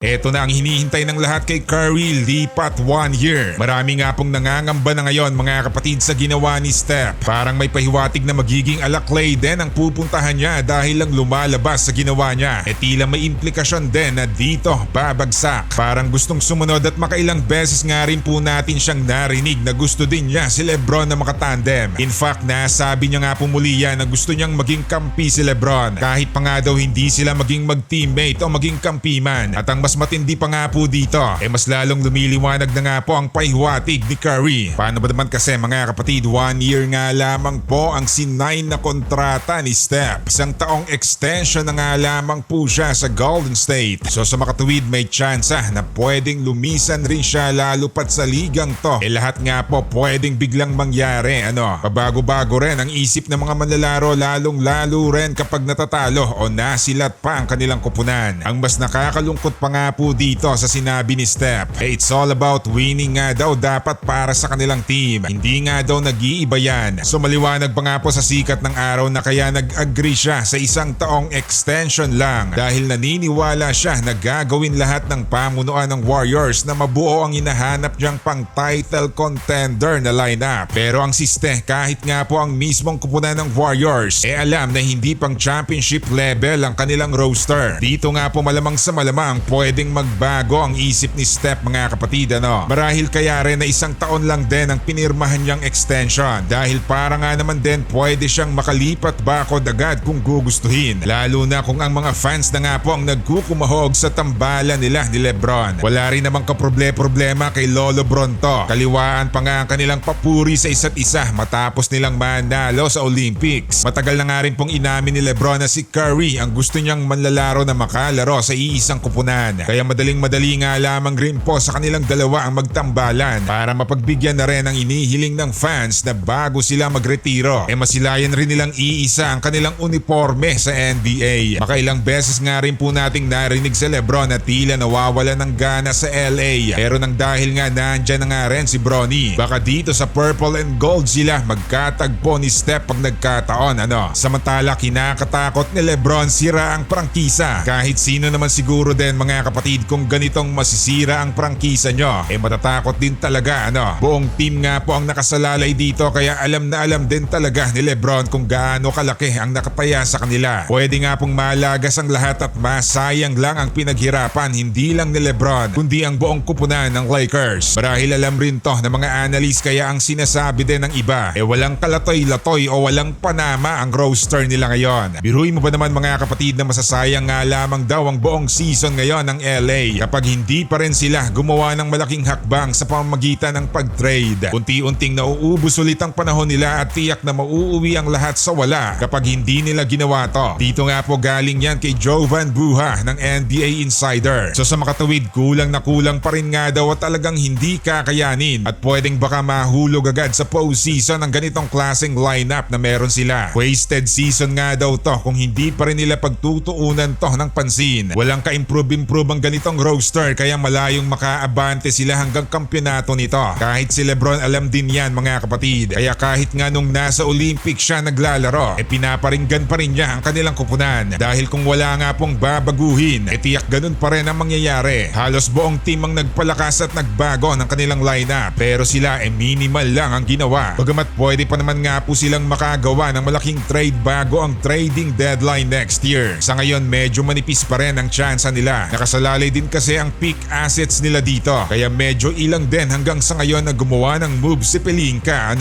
Eto na ang hinihintay ng lahat kay Curry, lipat 1 year. Marami nga pong nangangamba na ngayon mga kapatid sa ginawa ni Steph. Parang may pahiwatig na magiging alaklay din ang pupuntahan niya dahil lang lumalabas sa ginawa niya. E tila may implikasyon din na dito babagsak. Parang gustong sumunod at makailang beses nga rin po natin siyang narinig na gusto din niya si Lebron na makatandem. In fact, nasabi niya nga po muli yan na gusto niyang maging kampi si Lebron. Kahit pa nga daw hindi sila maging mag-teammate o maging kampi man. At ang mas matindi pa nga po dito, mas lalong lumiliwanag na nga po ang pahiwatig ni Curry. Paano ba naman kasi mga kapatid, 1 year nga lamang po ang sinign na kontrata ni Steph. Isang taong extension na nga lamang po siya sa Golden State. So sa makatuwid may tsansa na pwedeng lumisan rin siya lalo pat sa ligang to. Lahat nga po pwedeng biglang mangyari. Pabago-bago rin ang isip ng mga manlalaro lalong lalo rin kapag natatalo o nasilat pa ang kanilang kupunan. Ang mas nakakalungkot pa nga po dito sa sinabi ni Steph, it's all about winning nga daw dapat para sa kanilang team. Hindi nga daw nag-iiba yan. So maliwanag pa nga po sa sikat ng araw na kaya nag-agree siya sa isang taong extension lang dahil naniniwala siya na gagawin lahat ng pamunuan ng Warriors na mabuo ang hinahanap niyang pang title contender na lineup. Pero ang siste, kahit nga po ang mismong kupunan ng Warriors alam na hindi pang championship level ang kanilang roster. Dito nga po malamang sa malamang pwedeng magbago ang isip ni Steph mga kapatid. Marahil kaya rin na isang taon lang din ang pinirmahan niyang extension dahil para nga naman din pwede siyang makalipat bakod agad kung gugustuhin. Lalo na kung ang mga fans na nga po ang nagkukumahog sa tambalan nila ni Lebron. Wala rin namang kaproblema kay Lolo Bronto. Kaliwaan pa nga ang kanilang papuri sa isa't isa matapos nilang manalo sa Olympics. Matagal na nga rin pong inamin ni Lebron na si Curry ang gusto niyang manlalaro na makalaro sa iisang kupunan. Kaya madaling-madali nga lamang rin po sa kanilang dalawa ang magtambalan para mapagbigyan na rin ang inihiling ng fans na bago sila magretiro masilayan rin nilang iisa ang kanilang uniforme sa NBA. Makailang beses nga rin po nating narinig sa Lebron na tila nawawala ng gana sa LA. Pero nang dahil nga nandyan na nga rin si Bronny, baka dito sa purple and gold sila magkatagpo ni Steph pag nagkataon. Samantala kinakatakot ni Lebron sira ang prangkisa. Kahit sino naman siguro din mga kapatid kung ganitong masisira ang prangkisa nyo matatakot din talaga. Buong team nga po ang nakasalalay dito kaya alam na alam din talaga ni Lebron kung gaano kalaki ang nakataya sa kanila. Pwede nga pong malagas ang lahat at masayang lang ang pinaghirapan hindi lang ni Lebron kundi ang buong kupunan ng Lakers. Marahil alam rin to ng mga analyst kaya ang sinasabi din ng iba walang kalatoy-latoy o walang panama ang roster nila ngayon. Biruin mo ba naman mga kapatid na masasayang nga lamang daw ang buong season ngayon ng LA kapag hindi pa rin sila gumawa ng malaking hakbang sa pamamagitan ng pag-trade. Unti-unting nauubos ulit ang panahon nila at tiyak na mauuwi ang lahat sa wala kapag hindi nila ginawa to. Dito nga po galing yan kay Jovan Buha ng NBA Insider. So sa makatawid kulang na kulang pa rin nga daw at talagang hindi kakayanin at pwedeng baka mahulog agad sa postseason ang ganitong klaseng lineup na meron sila. Wasted season nga daw to kung hindi pa rin nila pagtutuunan to ng pansin. Walang ka-improve ang ganitong roster kaya malayong makaabante sila hanggang kampyonato nito. Kahit si Lebron alam din yan mga kapatid. Kaya kahit nga nung nasa Olympics siya naglalaro pinaparinggan pa rin niya ang kanilang kupunan. Dahil kung wala nga pong babaguhin tiyak ganun pa rin ang mangyayari. Halos buong team ang nagpalakas at nagbago ng kanilang lineup pero sila minimal lang ang ginawa. Bagamat pwede pa naman nga po silang makagawa ng malaking trade bago ang trading deadline next year. Sa ngayon medyo manipis pa rin ang tsansa nila. Nakasalalay din kasi ang peak assets nila dito kaya medyo ilang din hanggang sa ngayon na gumawa ng move si Pelinka.